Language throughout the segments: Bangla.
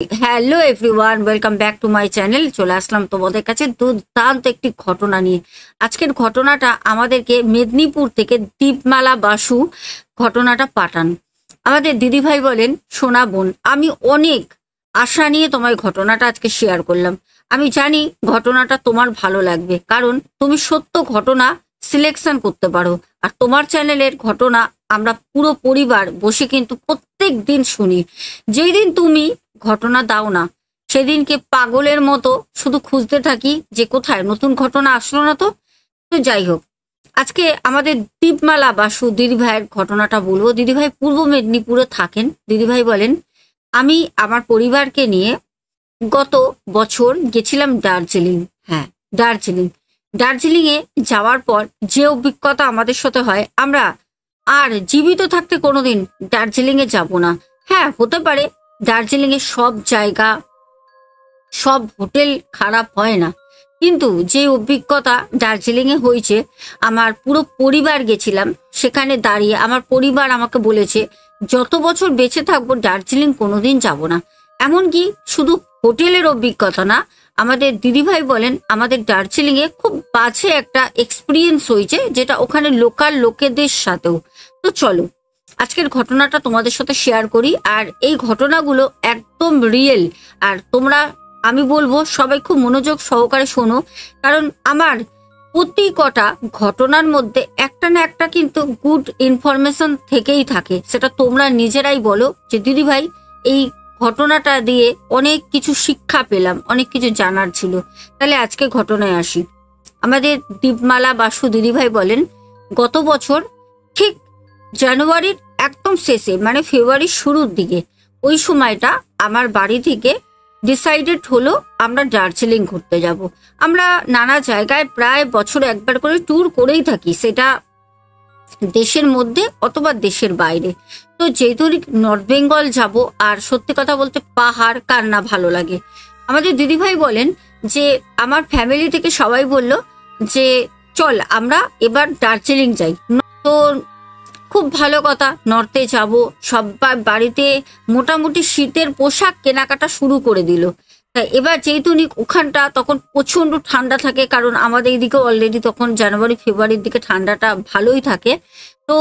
Hello everyone, welcome back to my channel. চলে আসলাম তোমাদের কাছে দুর্দান্ত একটি ঘটনা নিয়ে। আজকের ঘটনাটা আমাদেরকে মেদিনীপুর থেকে দীপমালা বাসু ঘটনাটা পাঠান। আমাদের দিদিভাই বলেন, সোনা বোন, আমি অনেক আশা নিয়ে তোমায় ঘটনাটা আজকে শেয়ার করলাম। আমি জানি ঘটনাটা তোমার ভালো লাগবে, কারণ তুমি সত্য ঘটনা সিলেকশন করতে পারো। আর তোমার চ্যানেলের ঘটনা আমরা পুরো পরিবার বসে কিন্তু প্রত্যেক দিন শুনি। যেই দিন তুমি ঘটনা দাও না, সেদিনকে পাগলের মতো শুধু খুঁজতে থাকি যে কোথায় নতুন ঘটনা আসলো না। তো তো যাই হোক, আজকে আমাদের দীপমালা বাসু দিদিভাইয়ের ঘটনাটা বলবো। দিদিভাই পূর্ব মেদিনীপুরে থাকেন। দিদিভাই বলেন, আমি আমার পরিবারকে নিয়ে গত বছর গেছিলাম দার্জিলিং। হ্যাঁ, দার্জিলিংয়ে যাওয়ার পর যে অভিজ্ঞতা আমাদের সাথে হয়, আমরা আর জীবিত থাকতে কোনোদিন দার্জিলিংয়ে যাব না। হ্যাঁ, হতে পারে দার্জিলিংয়ে সব জায়গা, সব হোটেল খারাপ হয় না, কিন্তু যে অভিজ্ঞতা দার্জিলিংয়ে হয়েছে, আমার পুরো পরিবার গেছিলাম। সেখানে দাঁড়িয়ে আমার পরিবার আমাকে বলেছে, যত বছর বেঁচে থাকবো দার্জিলিং কোনোদিন যাব না। এমনকি শুধু হোটেলের অভিজ্ঞতা না, আমাদের দিদিভাই বলেন আমাদের দার্জিলিংয়ে খুব বাজে একটা এক্সপিরিয়েন্স হয়েছে, যেটা ওখানে লোকাল লোকেদের সাথেও। তো চলো আজকের ঘটনাটা তোমাদের সাথে শেয়ার করি। আর এই ঘটনাগুলো একদম রিয়েল। আর তোমরা, আমি বলবো সবাই খুব মনোযোগ সহকারে শোনো, কারণ আমার প্রতি কটা ঘটনার মধ্যে একটা না একটা কিন্তু গুড ইনফরমেশন থেকেই থাকে। সেটা তোমরা নিজেরাই বলো যে দিদিভাই এই ঘটনাটা দিয়ে অনেক কিছু শিক্ষা পেলাম, অনেক কিছু জানার ছিল। তাহলে আজকে ঘটনায় আসি। আমাদের দীপমালা বাসু দিদিভাই বলেন, গত বছর ঠিক জানুয়ারির একদম শেষে, মানে ফেব্রুয়ারির শুরুর দিকে, ওই সময়টা আমার বাড়ি থেকে ডিসাইডেড হলো আমরা দার্জিলিং ঘুরতে যাব। আমরা নানা জায়গায় প্রায় বছরে একবার করে ট্যুর করেই থাকি, সেটা দেশের মধ্যে অথবা দেশের বাইরে। তো যেহেতু নর্থ বেঙ্গল যাব, আর সত্যি কথা বলতে পাহাড় কার না ভালো লাগে। আমাদের দিদিভাই বলেন যে আমার ফ্যামিলি থেকে সবাই বলল যে চল আমরা এবার দার্জিলিং যাই। তো খুব ভালো কথা, নর্থে যাব। সবার বাড়িতে মোটামুটি শীতের পোশাক কেনাকাটা শুরু করে দিল। তাই এবার যেহেতু ওখানটা তখন প্রচণ্ড ঠান্ডা থাকে, কারণ আমাদের এদিকে অলরেডি তখন জানুয়ারি ফেব্রুয়ারির দিকে ঠান্ডাটা ভালোই থাকে। তো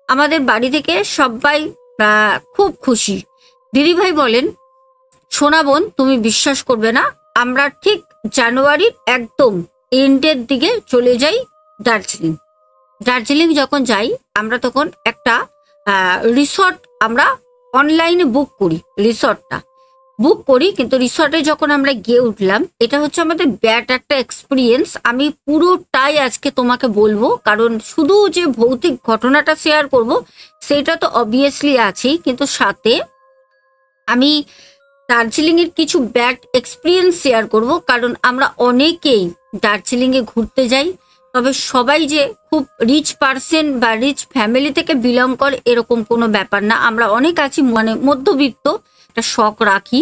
আমাদের বাড়ি থেকে সবাই খুব খুশি। দিদিভাই বলেন, সোনা বোন, তুমি বিশ্বাস করবে না, আমরা ঠিক জানুয়ারির একদম এন্ডের দিকে চলে যাই দার্জিলিং। দার্জিলিং যখন যাই, আমরা তখন একটা রিসর্ট আমরা অনলাইনে বুক করি। রিসর্টটা বুক করি, কিন্তু রিসর্টে যখন আমরা গিয়ে উঠলাম, এটা হচ্ছে আমাদের ব্যাড একটা এক্সপিরিয়েন্স। আমি পুরোটাই আজকে তোমাকে বলবো, কারণ শুধু যে ভৌতিক ঘটনাটা শেয়ার করব সেটা তো অবভিয়াসলি আছেই, কিন্তু সাথে আমি দার্জিলিংয়ের কিছু ব্যাড এক্সপিরিয়েন্স শেয়ার করব। কারণ আমরা অনেকেই দার্জিলিংয়ে ঘুরতে যাই, তবে সবাই যে খুব রিচ পার্সন বা রিচ ফ্যামিলি থেকে বিলং করে এরকম কোনো ব্যাপার না। আমরা অনেক আছি, মানে মধ্যবিত্ত একটা শখ রাখি,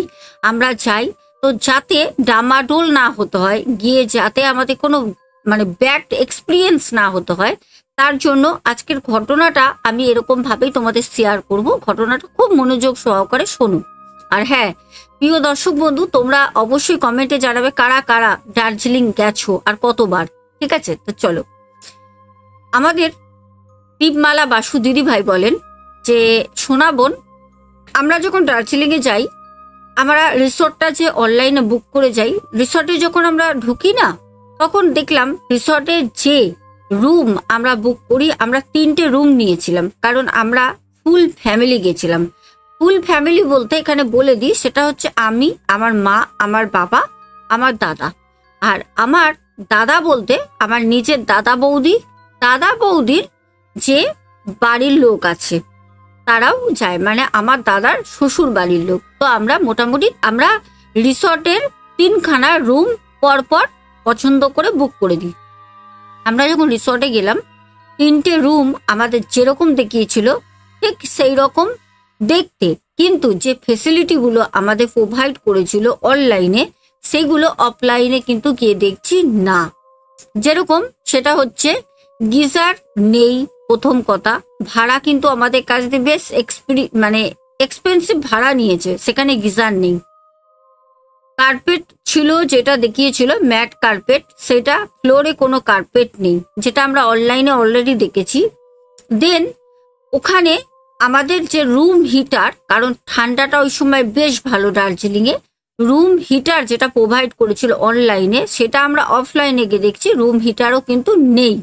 আমরা যাই। তো যাতে ডামাডোল না হতে হয়, গিয়ে যাতে আমাদের কোনো মানে ব্যাড এক্সপিরিয়েন্স না হতে হয়, তার জন্য আজকের ঘটনাটা আমি এরকম ভাবেই তোমাদের শেয়ার করব। ঘটনাটা খুব মনোযোগ সহকারে শোনো। আর হ্যাঁ, প্রিয় দর্শক বন্ধু, তোমরা অবশ্যই কমেন্টে জানাবে কারা কারা দার্জিলিং গেছো আর কতবার। ঠিক আছে, তো চলো। আমাদের দীপমালা বাসু দিদিভাই বলেন যে সোনা বোন, আমরা যখন দার্জিলিংয়ে যাই, আমরা রিসর্টটা যে অনলাইনে বুক করে যাই, রিসর্টে যখন আমরা ঢুকি না, তখন দেখলাম রিসর্টের যে রুম আমরা বুক করি, আমরা 3টে রুম নিয়েছিলাম, কারণ আমরা ফুল ফ্যামিলি গেছিলাম। ফুল ফ্যামিলি বলতে এখানে বলে দিই, সেটা হচ্ছে আমি, আমার মা, আমার বাবা, আমার দাদা। আর আমার দাদা বলতে আমার নিজের দাদা বৌদির যে বাড়ির লোক আছে তারাও যায়, মানে আমার দাদার শ্বশুর বাড়ির লোক। তো আমরা মোটামুটি আমরা রিসর্টের 3খানা রুম পরপর পছন্দ করে বুক করে দিই। আমরা যখন রিসর্টে গেলাম, 3টে রুম আমাদের যেরকম দেখিয়েছিল ঠিক সেই রকম দেখতে, কিন্তু যে ফেসিলিটিগুলো আমাদের প্রোভাইড করেছিল অনলাইনে, সেগুলো অফলাইনে কিন্তু গিয়ে দেখছি না। যেরকম সেটা হচ্ছে গিজার নেই, প্রথম কথা। ভাড়া কিন্তু আমাদের কাছ থেকে বেশ মানে এক্সপেন্সিভ ভাড়া নিয়েছে, সেখানে গিজার নেই। কার্পেট ছিল, যেটা দেখিয়েছিল ম্যাট কার্পেট, সেটা ফ্লোরে কোনো কার্পেট নেই, যেটা আমরা অনলাইনে অলরেডি দেখেছি। দেন ওখানে আমাদের যে রুম হিটার, কারণ ঠান্ডাটা ওই সময় বেশ ভালো দার্জিলিংয়ে, রুম হিটার যেটা প্রোভাইড করেছিল অনলাইনে, সেটা আমরা অফলাইনে গিয়ে দেখছি রুম হিটারও কিন্তু নেই।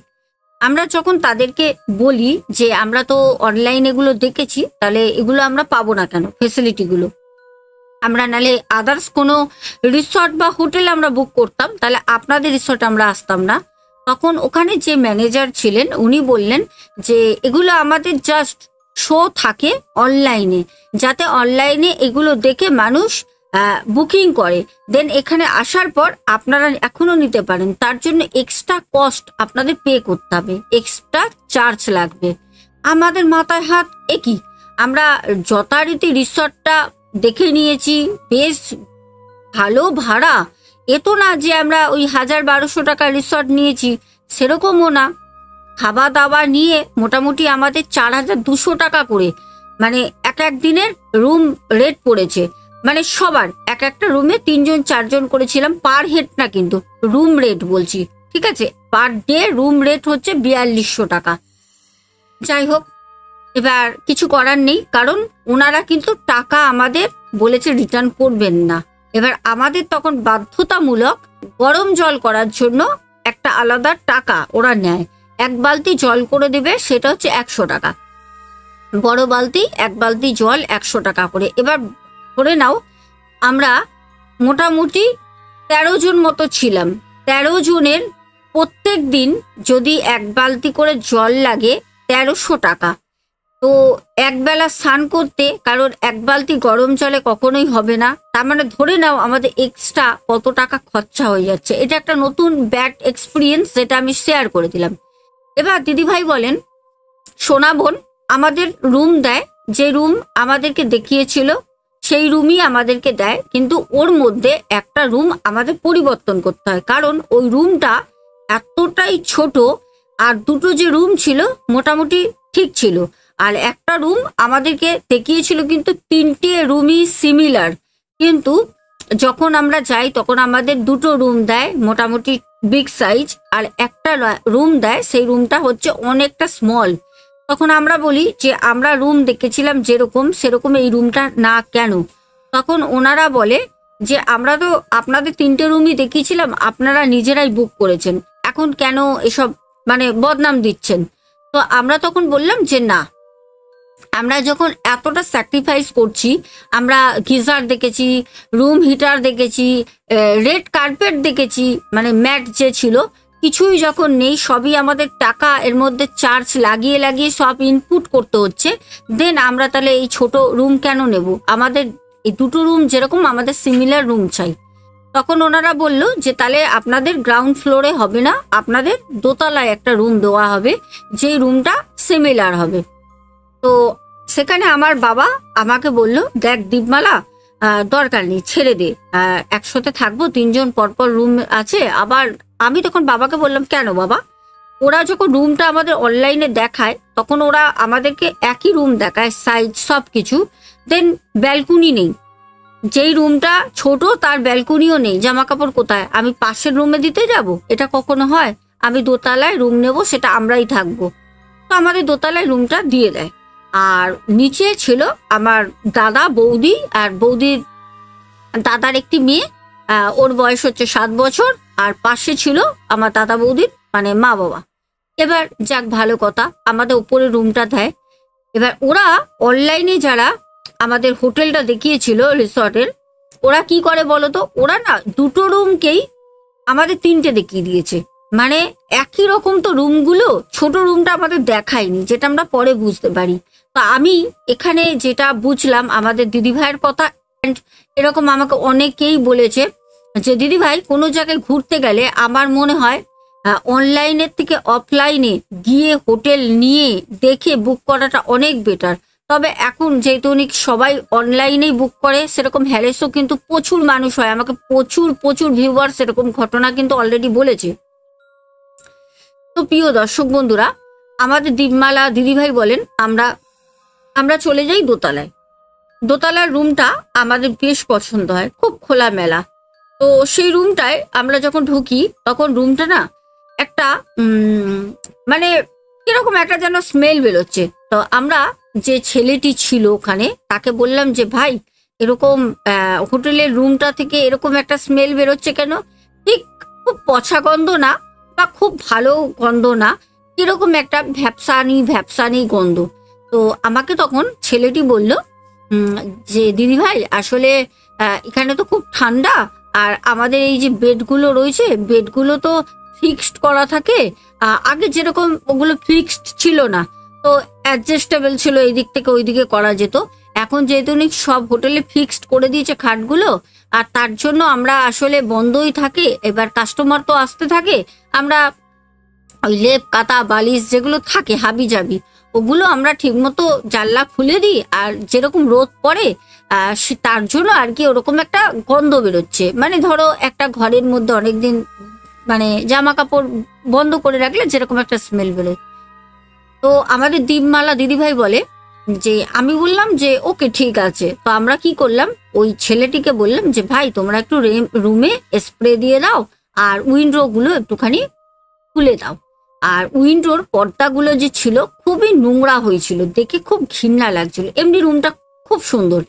আমরা যখন তাদেরকে বলি যে আমরা তো অনলাইন এগুলো দেখেছি, তাহলে এগুলো আমরা পাবো না কেন ফেসিলিটিগুলো, আমরা নালে আদার্স কোনো রিসর্ট বা হোটেল আমরা বুক করতাম, তাহলে আপনাদের রিসর্ট আমরা আসতাম না। তখন ওখানে যে ম্যানেজার ছিলেন উনি বললেন যে এগুলো আমাদের জাস্ট শো থাকে অনলাইনে, যাতে অনলাইনে এগুলো দেখে মানুষ বুকিং করে, দেন এখানে আসার পর আপনারা এখনো নিতে পারেন, তার জন্য এক্সট্রা কস্ট আপনাদের পে করতে হবে, এক্সট্রা চার্জ লাগবে। আমাদের মাথায় হাত, একই আমরা যথারীতি রিসর্টটা দেখে নিয়েছি, বেশ ভালো ভাড়া, এ তো না যে আমরা ওই 1000-1200 টাকার রিসর্ট নিয়েছি, সেরকমও না। খাওয়া দাওয়া নিয়ে মোটামুটি আমাদের 4200 টাকা করে, মানে এক এক দিনের রুম রেট পড়েছে, মানে সবার এক একটা রুমে 3-4 করেছিলাম, পার হেড না কিন্তু রুম রেট বলছি, ঠিক আছে, পার ডে রুম রেট হচ্ছে 4200 টাকা। যাই হোক, এবার কিছু করার নেই, কারণ ওনারা কিন্তু টাকা আমাদের বলেছে রিটার্ন করবেন না। এবার আমাদের তখন বাধ্যতামূলক গরম জল করার জন্য একটা আলাদা টাকা ওরা নেয়, 1 বালতি জল করে দেবে, সেটা হচ্ছে 100 টাকা, বড় বালতি 1 বালতি জল 100 টাকা করে। এবার ধরে নাও আমরা মোটামুটি 13 জন মতো ছিলাম, 13 জনের প্রত্যেক দিন যদি 1 বালতি করে জল লাগে 1300 টাকা। তো একবেলা স্নান করতে, কারণ 1 বালতি গরম জলে কখনোই হবে না, তার মানে ধরে নাও আমাদের এক্সট্রা কত টাকা খরচা হয়ে যাচ্ছে। এটা একটা নতুন ব্যাড এক্সপিরিয়েন্স, যেটা আমি শেয়ার করে দিলাম। এবার দিদিভাই বলেন, সোনা বোন আমাদের রুম দেয়, যে রুম আমাদেরকে দেখিয়েছিল সেই রুমই আমাদেরকে দেয়, কিন্তু ওর মধ্যে একটা রুম আমাদের পরিবর্তন করতে হয়, কারণ ওই রুমটা এতটাই ছোট, আর দুটো যে রুম ছিল মোটামুটি ঠিক ছিল, আর একটা রুম আমাদেরকে দেখিয়েছিল কিন্তু 3টে রুমই সিমিলার, কিন্তু যখন আমরা যাই তখন আমাদের দুটো রুম দেয় মোটামুটি বিগ সাইজ, আর একটা রুম দেয় সেই রুমটা হচ্ছে অনেকটা স্মল। তখন আমরা বলি যে আমরা রুম দেখেছিলাম যেরকম সেরকম এই রুমটা না কেন, তখন ওনারা বলে যে আমরা তো আপনাদের 3টে রুমই দেখিয়েছিলাম, আপনারা নিজেরাই বুক করেছেন, এখন কেন এসব মানে বদনাম দিচ্ছেন। তো আমরা তখন বললাম যে না, আমরা যখন এতটা স্যাক্রিফাইস করছি, আমরা গিজার দেখেছি, রুম হিটার দেখেছি, রেড কার্পেট দেখেছি, মানে ম্যাট যে ছিল কিছুই যখন নেই, সবই আমাদের টাকা এর মধ্যে চার্জ লাগিয়ে লাগিয়ে সব ইনপুট করতে হচ্ছে, দেন আমরা তাহলে এই ছোট রুম কেন নেব, আমাদের এই দুটো রুম যেরকম আমাদের সিমিলার রুম চাই। তখন ওনারা বলল যে তাহলে আপনাদের গ্রাউন্ড ফ্লোরে হবে না, আপনাদের দোতলায় একটা রুম দেওয়া হবে, যেই রুমটা সিমিলার হবে। তো সেখানে আমার বাবা আমাকে বলল, দেখ দীপমালা, দরকার নেই, ছেড়ে দে, একসাথে থাকবো, 3 জন পরপর রুম আছে। আবার আমি তখন বাবাকে বললাম, কেন বাবা, ওরা যখন রুমটা আমাদের অনলাইনে দেখায় তখন ওরা আমাদেরকে একই রুম দেখায়, সাইজ সব কিছু, দেন ব্যালকনি নেই, যেই রুমটা ছোট তার ব্যালকনিও নেই, জামা কাপড় কোথায় আমি পাশের রুমে দিতে যাব, এটা কখনো হয়? আমি দোতলায় রুম নেব, সেটা আমরাই থাকবো। তো আমাদের দোতলায় রুমটা দিয়ে দেয়, আর নিচে ছিল আমার দাদা বৌদি, আর বৌদির দাদার একটি মেয়ে, ওর বয়স হচ্ছে 7 বছর, আর পাশে ছিল আমার দাদা বৌদির মানে মা বাবা। এবার যাক ভালো কথা, আমাদের উপরে রুমটা দেয়। এবার ওরা অনলাইনে যারা আমাদের হোটেলটা দেখিয়েছিল রিসর্টের, ওরা কি করে বলতো, ওরা না দুটো রুমকেই আমাদের 3টে দেখিয়ে দিয়েছে, মানে একই রকম তো রুমগুলো, ছোট রুমটা আমাদের দেখায়নি, যেটা আমরা পরে বুঝতে পারি। তো আমি এখানে যেটা বুঝলাম আমাদের দিদিভাইয়ের কথা, এরকম আমাকে অনেকেই বলেছে যে দিদিভাই কোনো জায়গায় ঘুরতে গেলে আমার মনে হয় অনলাইনের থেকে অফলাইনে গিয়ে হোটেল নিয়ে দেখে বুক করাটা অনেক বেটার। তবে এখন যেহেতু অনেক সবাই অনলাইনেই বুক করে, সেরকম হ্যারেসও কিন্তু প্রচুর মানুষ হয়, আমাকে প্রচুর ভিউয়ার সেরকম ঘটনা কিন্তু অলরেডি বলেছে। তো প্রিয় দর্শক বন্ধুরা, আমাদের দীপমালা দিদিভাই বলেন আমরা চলে যাই দোতলায়। দোতলার রুমটা আমাদের বেশ পছন্দ হয়, খুব খোলামেলা, তো সেই রুমটায় আমরা যখন ঢুকি তখন রুমটা না একটা মানে কিরকম একটা যেন স্মেল বেরোচ্ছে। তো আমরা যে ছেলেটি ছিল ওখানে তাকে বললাম যে ভাই এরকম হোটেলের রুমটা থেকে এরকম একটা স্মেল বেরোচ্ছে কেন? ঠিক খুব পচা গন্ধ না বা খুব ভালো গন্ধ না, কিরকম একটা ভ্যাপসানি গন্ধ। তো আমাকে তখন ছেলেটি বলল যে দিদি ভাই আসলে এখানে তো খুব ঠান্ডা, আর আমাদের এই যে বেডগুলো রয়েছে বেডগুলো তো ফিক্সড করা থাকে, আগে যেরকম ওগুলো ফিক্সড ছিল না, তো অ্যাডজাস্টেবল ছিল, এই দিক থেকে ওই দিকে করা যেত। এখন যেহেতু সব হোটেলে ফিক্সড করে দিয়েছে খাটগুলো, আর তার জন্য আমরা আসলে বন্ধই থাকে, এবার কাস্টমার তো আসতে থাকে, আমরা ওই লেপ কাতা বালিশ যেগুলো থাকে হাবি জাবি ওগুলো আমরা ঠিকমতো জানলা খুলে দিই, আর যেরকম রোদ পড়ে তার জন্য আর কি ওরকম একটা গন্ধ বেরোচ্ছে। মানে ধরো একটা ঘরের মধ্যে অনেকদিন মানে জামা কাপড় বন্ধ করে রাখলে যেরকম একটা স্মেল বেরোয়। তো আমাদের দীপমালা দিদিভাই বলে যে, আমি বললাম যে ওকে ঠিক আছে। তো আমরা কি করলাম, ওই ছেলেটিকে বললাম যে ভাই তোমরা একটু রুমে স্প্রে দিয়ে দাও আর উইন্ডো গুলো একটুখানি খুলে দাও। আর উইন্ডোর পর্দাগুলো যে ছিল খুবই নোংরা হয়েছিল, দেখে খুব ঘৃণা লাগছিল, এমনি রুমটা খুব সুন্দর।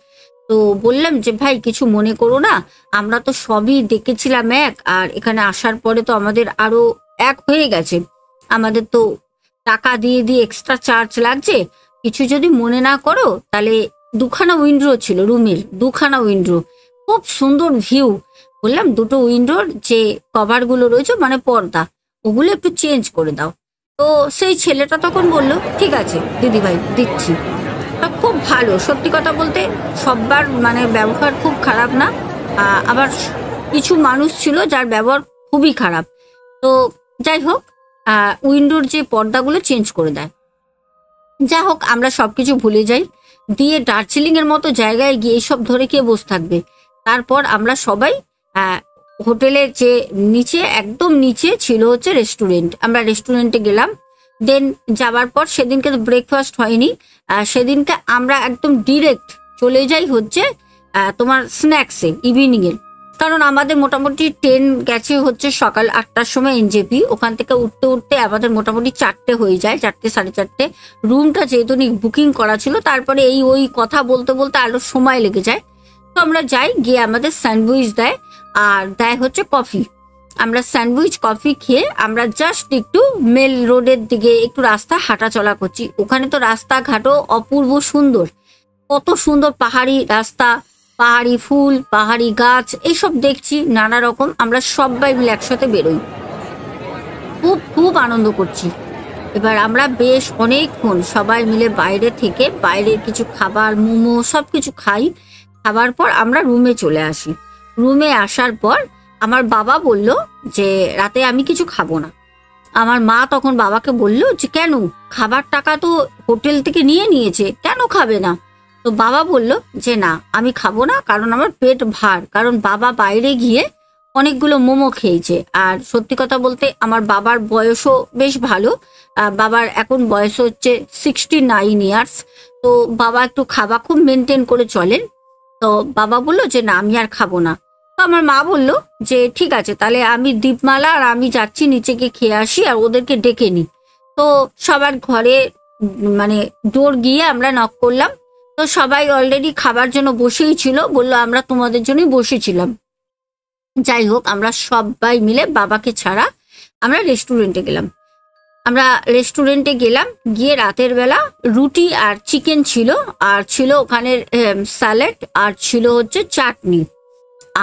তো বললাম যে ভাই কিছু মনে করো না, আমরা তো সবই দেখেছিলাম এক, আর এখানে আসার পরে তো আমাদের আরো এক হয়ে গেছে, আমাদের তো টাকা দিয়ে দিয়ে এক্সট্রা চার্জ লাগছে, কিছু যদি মনে না করো তাহলে দুখানা উইন্ডো ছিল রুমের, দুখানা উইন্ডো, খুব সুন্দর ভিউ। বললাম দুটো উইন্ডোর যে কভারগুলো রয়েছে মানে পর্দা ওগুলো একটু চেঞ্জ করে দাও। তো সেই ছেলেটা তখন বলল ঠিক আছে দিদিভাই দিচ্ছি। তা খুব ভালো, সত্যি কথা বলতে সববার মানে ব্যবহার খুব খারাপ না, আবার কিছু মানুষ ছিল যার ব্যবহার খুবই খারাপ। তো যাই হোক উইন্ডোর যে পর্দাগুলো চেঞ্জ করে দেয়। যা হোক আমরা সবকিছু ভুলে যাই, দিয়ে দার্জিলিং এর মতো জায়গায় গিয়ে এইসব ধরে কে বসে থাকবে। তারপর আমরা সবাই হোটেলের যে নিচে একদম নিচে ছিল হচ্ছে রেস্টুরেন্ট, আমরা রেস্টুরেন্টে গেলাম। দেন যাবার পর সেদিনকে তো ব্রেকফাস্ট হয়নি, সেদিনকে আমরা একদম ডিরেক্ট চলে যাই হচ্ছে তোমার স্ন্যাক্সে ইভিনিংয়ের, কারণ আমাদের মোটামুটি ট্রেন গেছে হচ্ছে সকাল 8টার সময় এনজেপি, ওখান থেকে উঠতে উঠতে আমাদের মোটামুটি 4টে হয়ে যায়, 4টে 4:30। রুমটা যেহেতু বুকিং করা ছিল, তারপরে এই ওই কথা বলতে বলতে আরো সময় লেগে যায়। তো আমরা যাই, গিয়ে আমাদের স্যান্ডউইচ দেয় আর দেয় হচ্ছে কফি। আমরা স্যান্ডউইচ কফি খেয়ে আমরা জাস্ট একটু মেল রোডের দিকে একটু রাস্তা হাঁটা চলা করছি। ওখানে তো রাস্তাঘাটও অপূর্ব সুন্দর, কত সুন্দর পাহাড়ি রাস্তা, পাহাড়ি ফুল, পাহাড়ি গাছ, এইসব দেখছি নানা রকম। আমরা সবাই মিলে একসাথে বেরোই, খুব খুব আনন্দ করছি। এবার আমরা বেশ অনেকক্ষণ সবাই মিলে বাইরে থেকে বাইরের কিছু খাবার মোমো সব কিছু খাই। খাবার পর আমরা রুমে চলে আসি। রুমে আসার পর আমার বাবা বলল যে রাতে আমি কিছু খাবো না। আমার মা তখন বাবাকে বলল যে কেন, খাবার টাকা তো হোটেল থেকে নিয়ে নিয়েছে, কেন খাবে না? তো বাবা বলল যে না আমি খাবো না, কারণ আমার পেট ভার, কারণ বাবা বাইরে গিয়ে অনেকগুলো মোমো খেয়েছে। আর সত্যি কথা বলতে আমার বাবার বয়সও বেশ ভালো, বাবার এখন বয়স হচ্ছে 69 ইয়ার্স। তো বাবা একটু খাওয়া খুব মেনটেন করে চলেন। তো বাবা বললো যে না আমি আর খাবো না। তো আমার মা বললো যে ঠিক আছে তাহলে আমি দীপমালা আর আমি যাচ্ছি নিচে গিয়ে খেয়ে আসি আর ওদেরকে ডেকে নি। তো সবার ঘরে মানে ডোর গিয়ে আমরা নক করলাম। তো সবাই অলরেডি খাবার জন্য বসেই ছিল, বললো আমরা তোমাদের জন্যই বসেছিলাম। যাই হোক আমরা সবাই মিলে বাবাকে ছাড়া আমরা রেস্টুরেন্টে গেলাম। আমরা রেস্টুরেন্টে গেলাম, গিয়ে রাতের বেলা রুটি আর চিকেন ছিল, আর ছিল ওখানের স্যালাড, আর ছিল হচ্ছে চাটনি,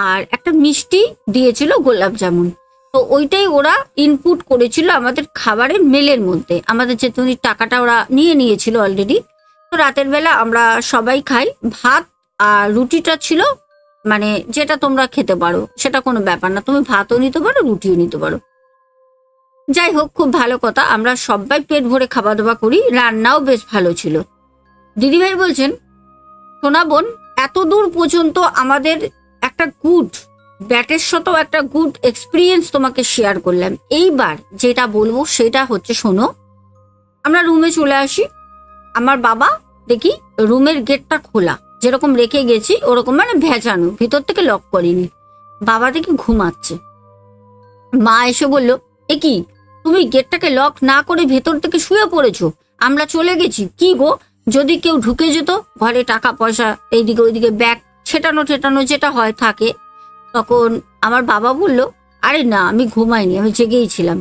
আর একটা মিষ্টি দিয়েছিল গোলাপ জামুন। তো ওইটাই ওরা ইনপুট করেছিল আমাদের খাবারের মেলের মধ্যে, আমাদের যেহেতু টাকাটা ওরা নিয়ে নিয়েছিল অলরেডি। তো রাতের বেলা আমরা সবাই খাই ভাত, আর রুটিটা ছিল মানে যেটা তোমরা খেতে পারো সেটা কোনো ব্যাপার না, তুমি ভাতও নিতে পারো রুটিও নিতে পারো। যাই হোক খুব ভালো কথা, আমরা সবাই পেট ভরে খাওয়া দাওয়া করি, রান্নাও বেশ ভালো ছিল। দিদিভাই বলছেন সোনা বোন এত দূর পর্যন্ত আমাদের একটা গুড ব্যাটের সাথেও একটা গুড এক্সপিরিয়েন্স তোমাকে শেয়ার করলাম। এইবার যেটা বলবো সেটা হচ্ছে শোনো, আমরা রুমে চলে আসি, আমার বাবা দেখি রুমের গেটটা খোলা, যেরকম রেখে গেছি ওরকম মানে ভেজানো, ভিতর থেকে লক করিনি। বাবা দেখি ঘুমাচ্ছে। মা এসে বলল, এ কি তুমি গেটটাকে লক না করে ভেতর থেকে শুয়ে পড়েছো? আমরা চলে গেছি। কি গো, যদি কেউ ঢুকে যেত, ঘরে টাকা পয়সা এইদিকে ওইদিকে ব্যাগ ছেটানো ছেটানো যেটা হয় থাকে। তখন আমার বাবা বলল, আরে না, আমি ঘুমাইনি, আমি জেগেই ছিলাম।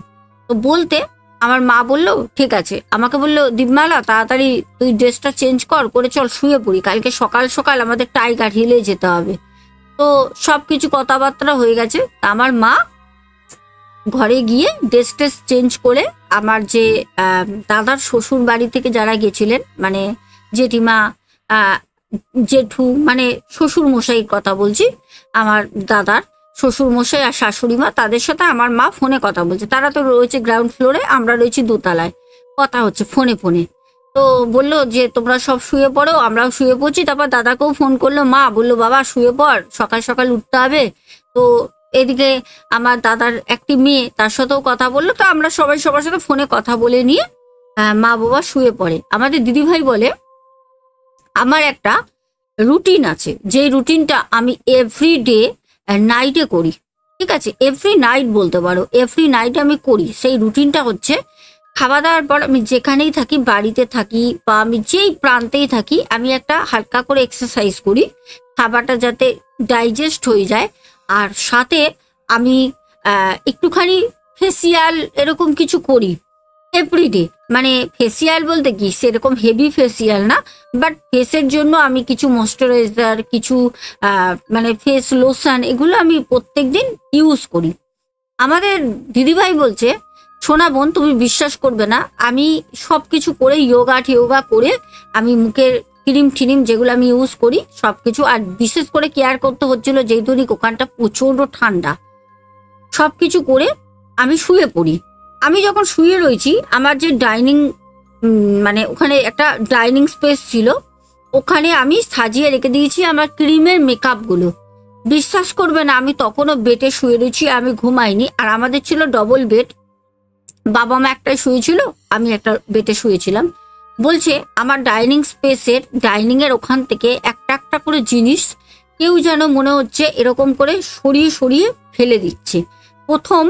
তো বলতে আমার মা বলল, ঠিক আছে। আমাকে বলল, দীপমালা তাড়াতাড়ি তুই ড্রেসটা চেঞ্জ করে চল শুয়ে পড়ি, কালকে সকাল সকাল আমাদের টাইগার হিলে যেতে হবে। তো সব কিছু কথাবার্তা হয়ে গেছে। আমার মা ঘরে গিয়ে ড্রেস টেস চেঞ্জ করে আমার যে দাদার শ্বশুর বাড়ি থেকে যারা গেছিলেন, মানে জেঠিমা, জেঠু, মানে শ্বশুর মশাইয়ের কথা বলছি, আমার দাদার শ্বশুর মশাই আর শাশুড়ি মা, তাদের সাথে আমার মা ফোনে কথা বলছে। তারা তো রয়েছে গ্রাউন্ড ফ্লোরে, আমরা রয়েছি দোতলায়, কথা হচ্ছে ফোনে ফোনে। তো বললো যে তোমরা সব শুয়ে পড়ো, আমরাও শুয়ে পড়ছি। তারপর দাদাকেও ফোন করলো, মা বললো বাবা শুয়ে পড়, সকাল সকাল উঠতে হবে। তো এদিকে আমার দাদার একটি মেয়ে, তার সাথেও কথা বললো। তো আমরা সবাই সবার সাথে ফোনে কথা বলে নিয়ে মা বাবা শুয়ে পড়ে। আমাদের দিদিভাই বলে, আমার একটা রুটিন আছে, যে রুটিনটা আমি এভরিডে নাইটে করি। ঠিক আছে, এভরি নাইট বলতে পারো, এভরি নাইট আমি করি। সেই রুটিনটা হচ্ছে, খাওয়া দাওয়ার পর আমি যেখানেই থাকি, বাড়িতে থাকি বা আমি যেই প্রান্তেই থাকি, আমি একটা হালকা করে এক্সারসাইজ করি, খাবারটা যাতে ডাইজেস্ট হয়ে যায়। আর সাথে আমি একটুখানি ফেসিয়াল এরকম কিছু করি এভরিডে। মানে ফেসিয়াল বলতে কি সেরকম হেভি ফেসিয়াল না, বাট ফেসের জন্য আমি কিছু ময়শ্চারাইজার, কিছু মানে ফেস লোশন, এগুলো আমি প্রত্যেকদিন ইউজ করি। আমাদের দিদিভাই বলছে, সোনা বোন তুমি বিশ্বাস করবে না, আমি সব কিছু করে যোগা করে আমি মুখের ক্রিম টিরিম যেগুলো আমি ইউজ করি সব কিছু, আর বিশেষ করে কেয়ার করতে হচ্ছিল যেহেতু ওখানটা প্রচণ্ড ঠান্ডা, সব কিছু করে আমি শুয়ে পড়ি। আমি যখন শুয়ে রয়েছি, আমার যে ডাইনিং, মানে ওখানে একটা ডাইনিং স্পেস ছিল, ওখানে আমি সাজিয়ে রেখে দিয়েছি আমার ক্রিমের মেকআপগুলো। বিশ্বাস করবে না, আমি তখনও বেডে শুয়ে রয়েছি, আমি ঘুমাইনি। আর আমাদের ছিল ডবল বেড, বাবা মা একটাই শুয়েছিল, আমি একটা বেডে শুয়েছিলাম। বলছে আমার ডাইনিং স্পেসের, ডাইনিং এর ওখান থেকে একটা একটা করে জিনিস কেউ যেন মনে হচ্ছে এরকম করে সরিয়ে সরিয়ে ফেলে দিচ্ছে। প্রথম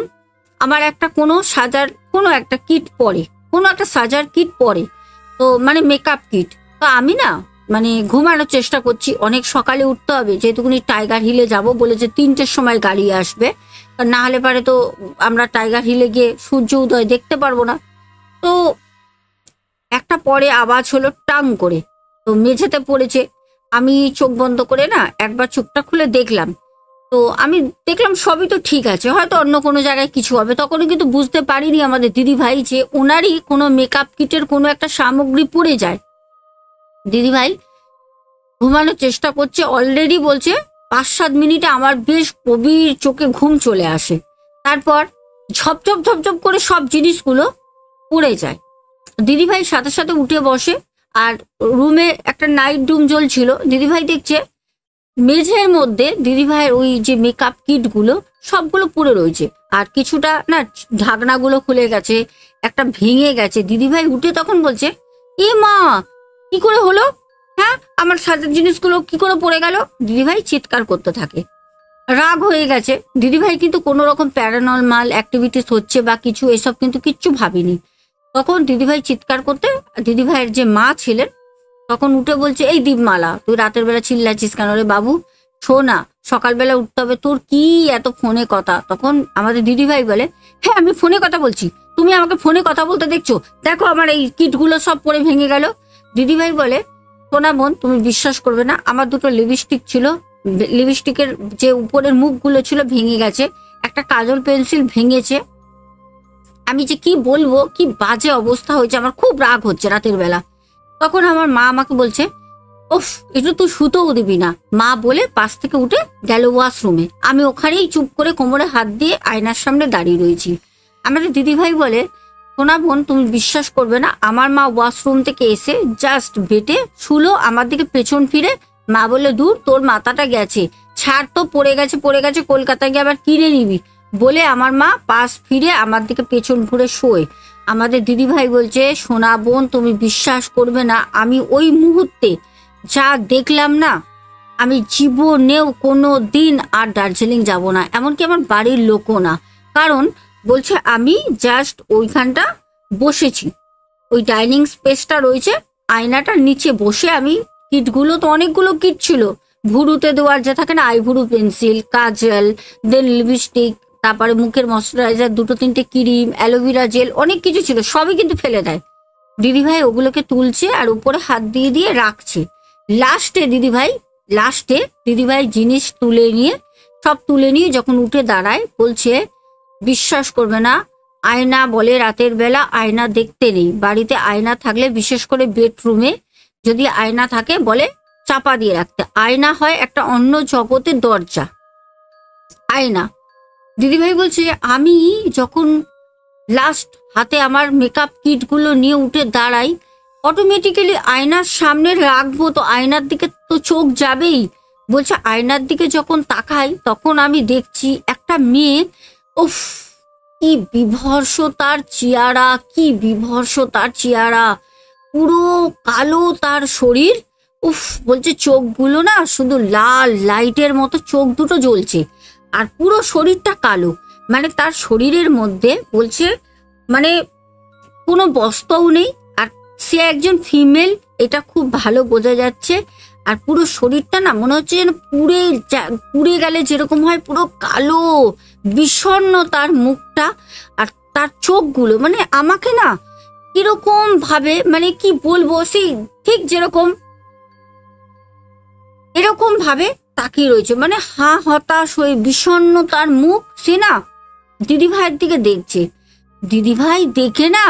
আমার একটা কোনো সাজার কোনো একটা কিট পরে, কোনো একটা সাজার কিট পরে, তো মানে মেকআপ কিট। তো আমি না মানে ঘুমানোর চেষ্টা করছি, অনেক সকালে উঠতে হবে যেহেতুকুনি টাইগার হিলে যাব, বলে যে 3টের সময় গাড়ি আসবে, না হলে পারে তো আমরা টাইগার হিলে গিয়ে সূর্য উদয় দেখতে পারবো না। তো একটা পরে আওয়াজ হলো টাং করে, তো মেঝেতে পড়েছে। আমি চোখ বন্ধ করে না একবার চোখটা খুলে দেখলাম, তো আমি দেখলাম সবই তো ঠিক আছে, হয়তো অন্য কোনো জায়গায় কিছু হবে। তখনও কিন্তু বুঝতে পারিনি আমাদের দিদিভাই যে ওনারই কোনো মেকআপ কিটের কোনো একটা সামগ্রী পড়ে যায়। দিদিভাই ঘুমানোর চেষ্টা করছে, অলরেডি বলছে 5-7 মিনিটে আমার বেশ গভীর চোখে ঘুম চলে আসে। তারপর ঝপঝপ ঝপঝপ করে সব জিনিসগুলো পড়ে যায়। দিদিভাই সাথে সাথে উঠে বসে, আর রুমে একটা নাইট রুম জ্বলছিল। দিদিভাই দেখছে মেঝের মধ্যে দিদিভাইয়ের ওই যে মেকআপ কিটগুলো সবগুলো পড়ে রয়েছে, আর কিছুটা না ঢাকনাগুলো খুলে গেছে, একটা ভেঙে গেছে। দিদিভাই উঠে তখন বলছে, এ মা কি করে হলো, হ্যাঁ আমার সাজার জিনিসগুলো কি করে পড়ে গেল? দিদিভাই চিৎকার করতে থাকে, রাগ হয়ে গেছে। দিদিভাই কিন্তু কোনো রকম প্যারানর্মাল অ্যাক্টিভিটিস হচ্ছে বা কিছু এসব কিন্তু কিচ্ছু ভাবিনি। তখন দিদিভাই চিৎকার করতে, দিদিভাইয়ের যে মা ছিলেন তখন উঠে বলছে, এই দীপমালা তুই রাতের বেলা চিল্লাচ্ছিস কেন রে বাবু, শো না, সকালবেলা উঠতে হবে, তোর কি এত ফোনে কথা? তখন আমাদের দিদিভাই বলে, হ্যাঁ আমি ফোনে কথা বলছি, তুমি আমাকে ফোনে কথা বলতে দেখছো, দেখো আমার এই কিটগুলো সব পরে ভেঙে গেল। দিদিভাই বলে, সোনা বোন তুমি বিশ্বাস করবে না, আমার দুটো লিপস্টিক ছিল, লিপস্টিকের যে উপরের মুখগুলো ছিল ভেঙে গেছে, একটা কাজল পেন্সিল ভেঙেছে। আমি যে কি বলবো, কি বাজে অবস্থা হয়েছে, আমার খুব রাগ হচ্ছে রাতের বেলা। তখন আমার মা আমাকে বলছে, ওফ এটা তুই শুতেও দিবি না। মা বলে পাশ থেকে উঠে গেল ওয়াশরুমে। আমি ওখানেই চুপ করে কোমরে হাত দিয়ে আয়নার সামনে দাঁড়িয়ে রয়েছি। আমাদের দিদিভাই বলে, সোনা বোন তুমি বিশ্বাস করবে না, আমার মা ওয়াশরুম থেকে এসে জাস্ট বেটে শুলো, আমার দিকে পেছন ফিরে মা বলে, দূর তোর মাথাটা গেছে, ছাড় তো, পড়ে গেছে কলকাতায় গিয়ে আবার কিনে নিবি, বলে আমার মা পাশ ফিরে আমার দিকে পেছন ঘুরে শোয়। আমাদের দিদিভাই বলছে, সোনা বোন তুমি বিশ্বাস করবে না, আমি ওই মুহূর্তে যা দেখলাম না, আমি জীবনেও কোনো দিন আর দার্জিলিং যাব না, এমনকি আমার বাড়ির লোকও না। কারণ বলছে আমি জাস্ট ওইখানটা বসেছি, ওই ডাইনিং স্পেসটা রয়েছে, আয়নাটার নিচে বসে আমি কিটগুলো, তো অনেকগুলো কিট ছিল, ভুরুতে দেওয়ার যে থাকে না, আইভুরু পেন্সিল, কাজল, দেন লিপস্টিক, তারপরে মুখের ময়শ্চারাইজার, 2-3টে ক্রিম, অ্যালোভেরা জেল, অনেক কিছু ছিল, সবই কিন্তু ফেলে দেয়। দিদিভাই ওগুলোকে তুলছে আর উপরে হাত দিয়ে দিয়ে রাখছে। লাস্টে দিদিভাই জিনিস সব তুলে নিয়ে যখন উঠে দাঁড়ায়, বলছে বিশ্বাস করবে না, আয়না বলে রাতের বেলা আয়না দেখতে নেই, বাড়িতে আয়না থাকলে বিশেষ করে বেডরুমে যদি আয়না থাকে বলে চাপা দিয়ে রাখতে, আয়না হয় একটা অন্য জগতের দরজা, আয়না। দিদিভাই বলছে আমি যখন লাস্ট হাতে আমার মেকআপ কিটগুলো নিয়ে উঠে দাঁড়াই, অটোমেটিক্যালি আয়নার সামনে রাখবো তো আয়নার দিকে তো চোখ যাবেই। বলছে আয়নার দিকে যখন তাকাই তখন আমি দেখছি একটা মেয়ে, উফ কি বিভৎস তার চেহারা, পুরো কালো তার শরীর, উফ বলছে চোখগুলো না শুধু লাল লাইটের মতো চোখ দুটো জ্বলছে, আর পুরো শরীরটা কালো, মানে তার শরীরের মধ্যে বলছে মানে কোনো বস্ত্রও নেই, আর সে একজন ফিমেল, এটা খুব ভালো বোঝা যাচ্ছে। আর পুরো শরীরটা না মনে হচ্ছে যেন পুড়ে গেলে যেরকম হয়, পুরো কালো বিষণ্ণ তার মুখটা, আর তার চোখগুলো মানে আমাকে না কিরকম ভাবে, মানে কি বলবো, সেই ঠিক যেরকম এরকম ভাবে তাকিয়ে রয়েছে, মানে হতাশ হয়ে বিষণ্ণ তার মুখ। সে না দিদিভাইয়ের দিকে দেখছে, দিদিভাই দেখে না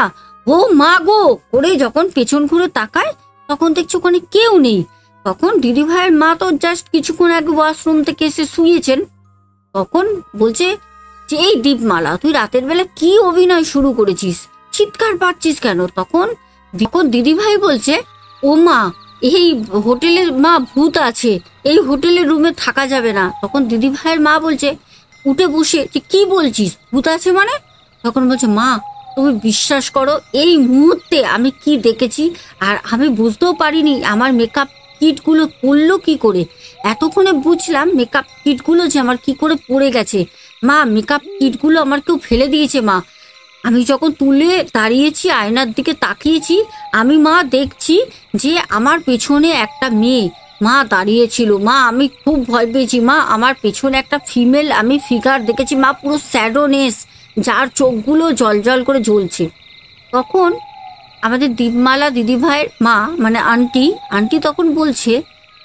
ও মা গো করে যখন পেছন ঘুরে তাকায় তখন দেখছে ওখানে কেউ নেই। তখন দিদিভাইয়ের মা তো জাস্ট কিছুক্ষণ আগে ওয়াশরুম থেকে এসে শুয়েছেন, তখন বলছে যে এই দীপমালা তুই রাতের বেলা কি অভিনয় শুরু করেছিস, চিৎকার পাচ্ছিস কেন? তখন দিদিভাই বলছে ও মা এই হোটেলের মা ভূত আছে, এই হোটেলের রুমে থাকা যাবে না। তখন দিদিভাইয়ের মা বলছে উঠে বসে যে কি বলছিস ভূত আছে মানে? তখন বলছে মা তুমি বিশ্বাস করো এই মুহূর্তে আমি কি দেখেছি, আর আমি বুঝতেও পারিনি আমার মেকআপ কিটগুলো পড়লো কি করে, এতক্ষণে বুঝলাম মেকআপ কিটগুলো যে আমার কি করে পড়ে গেছে। মা মেকআপ কিটগুলো আমার কেউ ফেলে দিয়েছে মা। আমি যখন তুলে দাঁড়িয়েছি আয়নার দিকে তাকিয়েছি, আমি মা দেখছি যে আমার পেছনে একটা মেয়ে মা দাঁড়িয়েছিল, মা আমি খুব ভয় পেয়েছি মা, আমার পেছনে একটা ফিমেল আমি ফিগার দেখেছি মা, পুরো স্যাডোনেস, যার চোখগুলো জল করে জ্বলছে। তখন আমাদের দীপমালা দিদিভাইয়ের মা মানে আন্টি তখন বলছে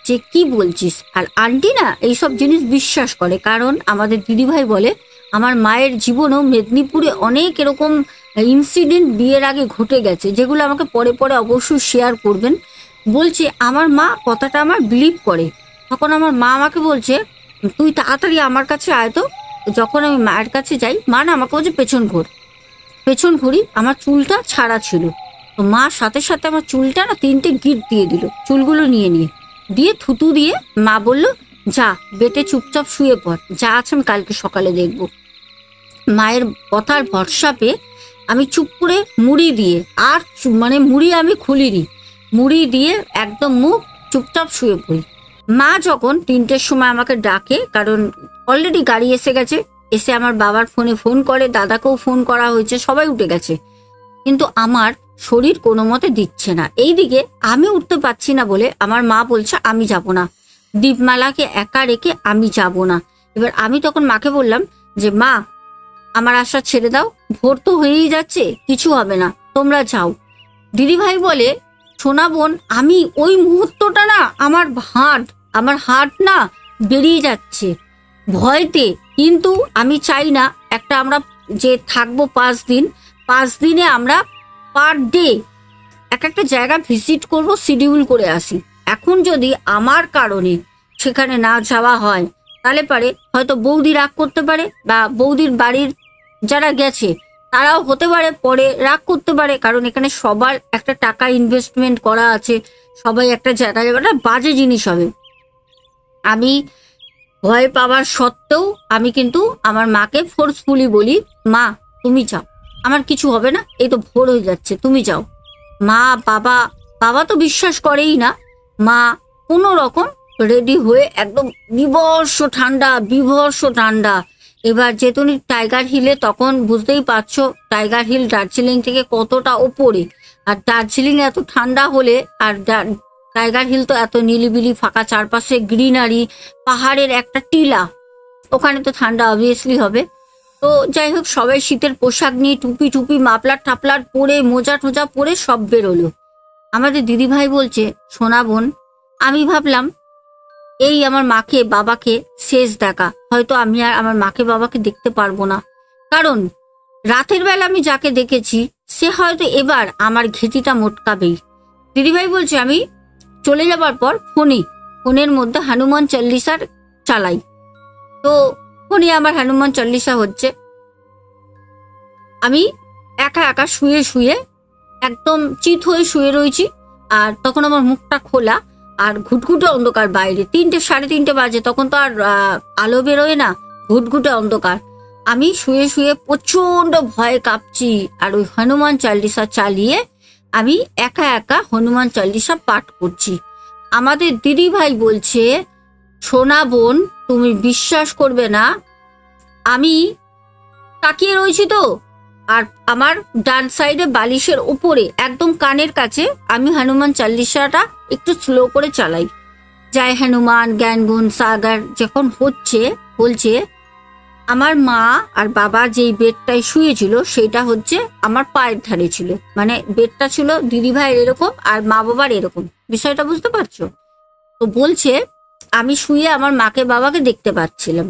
যে কি বলছিস, আর আন্টি না এইসব জিনিস বিশ্বাস করে, কারণ আমাদের দিদিভাই বলে আমার মায়ের জীবনেও মেদিনীপুরে অনেক এরকম ইনসিডেন্ট বিয়ের আগে ঘটে গেছে, যেগুলো আমাকে পরে পরে অবশ্যই শেয়ার করবেন। বলছে আমার মা কথাটা আমার বিলিভ করে। তখন আমার মা আমাকে বলছে তুই তাড়াতাড়ি আমার কাছে আয় তো। যখন আমি মায়ের কাছে যাই, মা না আমাকে বলছে পেছন ঘুরি, আমার চুলটা ছাড়া ছিল, তো মা সাথে সাথে আমার চুলটা না 3টে গিট দিয়ে দিল, চুলগুলো নিয়ে থুতু দিয়ে মা বলল যা বেটে চুপচাপ শুয়ে পড়, যা আছে আমি কালকে সকালে দেখবো। মায়ের কথার ভরসা পেয়ে আমি চুপ করে মুড়ি দিয়ে, আর মানে মুড়ি আমি খুলিনি, মুড়ি দিয়ে একদম মুখ চুপচাপ শুয়ে পড়ি। মা যখন 3টের সময় আমাকে ডাকে, কারণ অলরেডি গাড়ি এসে গেছে, এসে আমার বাবার ফোনে ফোন করে, দাদাকেও ফোন করা হয়েছে, সবাই উঠে গেছে, কিন্তু আমার শরীর কোনো মতে দিচ্ছে না। এইদিকে আমি উঠতে পারছি না বলে আমার মা বলছে আমি যাব না, দীপমালাকে একা রেখে আমি যাব না। এবার আমি তখন মাকে বললাম যে মা আমার আশা ছেড়ে দাও, ভোর তো হয়েই যাচ্ছে, কিছু হবে না, তোমরা যাও। দিদিভাই বলে সোনা বোন আমি ওই মুহূর্তটা না আমার হার্ট না বেরিয়ে যাচ্ছে ভয়তে, কিন্তু আমি চাই না একটা আমরা যে থাকবো 5 দিনে আমরা পার ডে একটা জায়গা ভিজিট করব, শিডিউল করে আসি। এখন যদি আমার কারণে সেখানে না যাওয়া হয় তাহলে পারে হয়তো বৌদি রাগ করতে পারে, বা বৌদির বাড়ির যারা গেছে তারাও হতে পারে পরে রাগ করতে পারে, কারণ এখানে সবার একটা টাকা ইনভেস্টমেন্ট করা আছে, সবাই একটা জায়গা একটা বাজে জিনিস হবে। আমি ভয় পাওয়ার সত্ত্বেও আমি কিন্তু আমার মাকে ফোর্সফুলি বলি মা তুমি যাও, আমার কিছু হবে না, এই তো ভোর হয়ে যাচ্ছে, তুমি যাও। মা বাবা তো বিশ্বাস করেই না, মা কোনো রকম রেডি হয়ে একদম বিভৎস ঠান্ডা। এবার যেতুনি টাইগার হিলে, তখন বুঝতেই পারছো টাইগার হিল দার্জিলিং থেকে কতটা ওপরে, আর দার্জিলিং এত ঠান্ডা হলে, আর টাইগার হিল তো এত নিলিবিলি ফাঁকা, চারপাশে গ্রিনারি, পাহাড়ের একটা টিলা, ওখানে তো ঠান্ডা অবভিয়াসলি হবে। তো যাই হোক, সবাই শীতের পোশাক নিয়ে টুপি মাফলার টাপলার পরে, মোজা টোজা পরে সব বেরোলো। আমাদের দিদিভাই বলছে, সোনা বোন, আমি ভাবলাম এই আমার মাকে বাবাকে শেষ দেখা, হয়তো আমি আর আমার মাকে বাবাকে দেখতে পারবো না, কারণ রাতের বেলা আমি যাকে দেখেছি সে হয়তো এবার আমার ঘেঁটিটা মোটকাবেই। দিদিভাই বলছে, আমি চলে যাবার পর ফোনের মধ্যে হনুমান চল্লিশার চালাই, তো ফোনে আমার হনুমান চল্লিশা হচ্ছে, আমি একা একা শুয়ে একদম চিত হয়ে শুয়ে রয়েছি। আর তখন আমার মুখটা খোলা, আর ঘুটঘুটে অন্ধকার বাইরে, 3টে 3:30 বাজে, তখন তো আর আলো বেরোয় না, ঘুটঘুটে অন্ধকার। আমি শুয়ে প্রচন্ড ভয়ে কাঁপছি, আর ওই হনুমান চল্লিশা চালিয়ে আমি একা একা হনুমান চল্লিশা পাঠ করছি। আমাদের দিদি ভাই বলছে, সোনা বোন, তুমি বিশ্বাস করবে না, আমি তাকিয়ে রয়েছি তো, আর আমার ডান সাইডে বালিশের উপরে একদম কানের কাছে আমি হনুমান চল্লিশাটা একটু স্লো করে চালাই। জয় হনুমান জ্ঞান গুণ সাগর যখন হচ্ছে, বলছে আমার মা আর বাবা যেই বেডটায় শুয়েছিল সেটা হচ্ছে আমার পায়ের ধারে ছিল, মানে বেডটা ছিল দিদি ভাইয়ের এরকম আর মা বাবার এরকম, বিষয়টা বুঝতে পারছো? তো বলছে আমি শুয়ে আমার মাকে বাবাকে দেখতে পাচ্ছিলাম।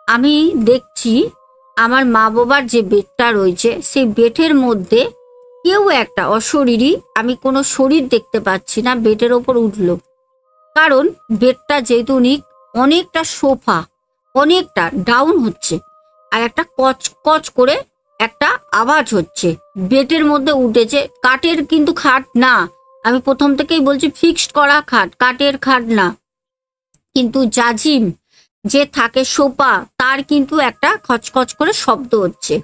আমি দেখছি আমার মা বাবার যে বেডটা রয়েছে সেই বেডের মধ্যে কেউ একটা অশরীরী, আমি কোনো শরীর দেখতে পাচ্ছি না, বেডের ওপর উঠলো। কারণ বেডটা যেহেতু অনেকটা সোফা, অনেকটা ডাউন হচ্ছে, আর একটা কচ কচ করে একটা আওয়াজ হচ্ছে, বেডের মধ্যে উঠেছে। কাঠের কিন্তু খাট না, আমি প্রথম থেকেই বলছি ফিক্সড করা খাট, কাঠের খাট না, কিন্তু জাজিম যে থাকে সোফা, তার কিন্তু একটা খচখচ করে শব্দ হচ্ছে।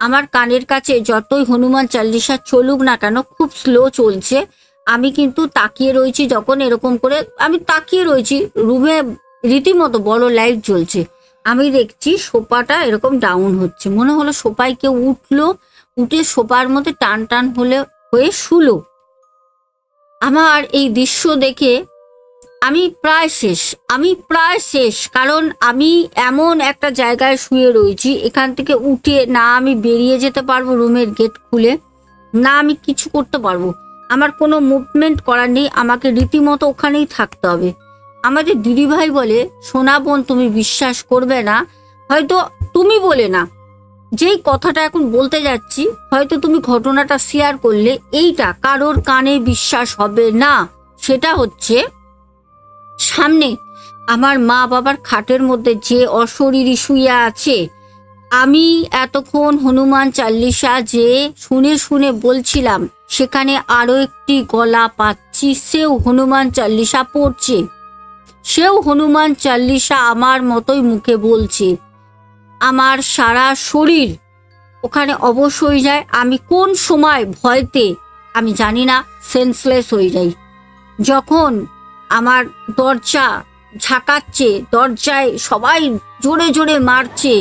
আমার কানের কাছে যতই হনুমান চল্লিশা চলুক না কেন, খুব স্লো চলছে, আমি কিন্তু তাকিয়ে রয়েছি। যখন এরকম করে আমি তাকিয়ে রয়েছি, রুমে রীতিমতো বড় লাইট জ্বলছে, আমি দেখছি সোফাটা এরকম ডাউন হচ্ছে, মনে হলো সোফায় কেউ উঠলো, উঠে সোফার মধ্যে টান হয়ে শুলো। আমার এই দৃশ্য দেখে আমি প্রায় শেষ, কারণ আমি এমন একটা জায়গায় শুয়ে রয়েছি, এখান থেকে উঠে না আমি বেরিয়ে যেতে পারবো রুমের গেট খুলে, না আমি কিছু করতে পারবো, আমার কোনো মুভমেন্ট করার নেই, আমাকে রীতিমতো ওখানেই থাকতে হবে। আমাদের দিদিভাই বলে, সোনা বোন, তুমি বিশ্বাস করবে না, হয়তো তুমি বলে না, যেই কথাটা এখন বলতে যাচ্ছি, হয়তো তুমি ঘটনাটা শেয়ার করলে এইটা কারোর কানে বিশ্বাস হবে না। সেটা হচ্ছে, সামনে আমার মা বাবার খাটের মধ্যে যে অশরীরী শুয়ে আছে, আমি এতক্ষণ হনুমান চল্লিশা যে শুনে বলছিলাম, সেখানে আরো একটি গলা পাচ্ছি, সেও হনুমান চল্লিশা পড়ছে, সেও হনুমান চল্লিশা আমার মতোই মুখে বলছে। আমার সারা শরীর ওখানে অবশ হয়ে যায়, আমি কোন সময় ভয়তে আমি জানি না সেন্সলেস হয়ে যাই। যখন আমার দরজা ঝাঁকাচ্ছে, দরজায় সবাই জোরে জোরে মারছে,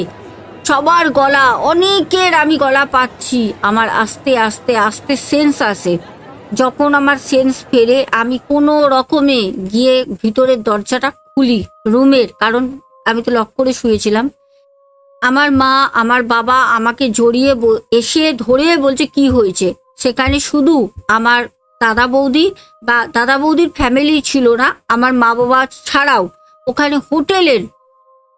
সবার গলা, অনেকের আমি গলা পাচ্ছি, আমার আস্তে আস্তে আস্তে সেন্স আসে। যখন আমার সেন্স ফেরে, আমি কোনো রকমে গিয়ে ভিতরের দরজাটা খুলি রুমের, কারণ আমি তো লক করে শুয়েছিলাম। আমার মা আমার বাবা আমাকে জড়িয়ে এসে ধরে বলছে কি হয়েছে। সেখানে শুধু আমার দাদা বৌদি বা দাদা বৌদির ফ্যামিলি ছিল না, আমার মা বাবা ছাড়াও ওখানে হোটেলের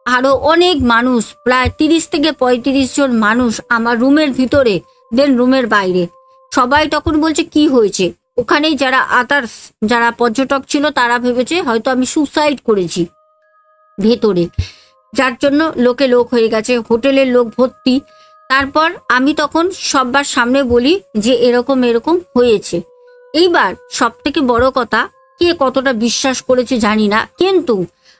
আরো অনেক মানুষ, প্রায় 30 থেকে 35 জন মানুষ আমার রুমের ভিতরে, দেন রুমের বাইরে। সবাই তখন বলছে কি হয়েছে। ওখানেই যারা আদার্স যারা পর্যটক ছিল তারা ভেবেছে হয়তো আমি সুসাইড করেছি ভেতরে, যার জন্য লোকে লোক হয়ে গেছে, হোটেলের লোক ভর্তি। তারপর আমি তখন সবার সামনে বলি যে এরকম এরকম হয়েছে। এইবার সব থেকে বড় কথা, কে কতটা বিশ্বাস করেছে জানি না, কিন্তু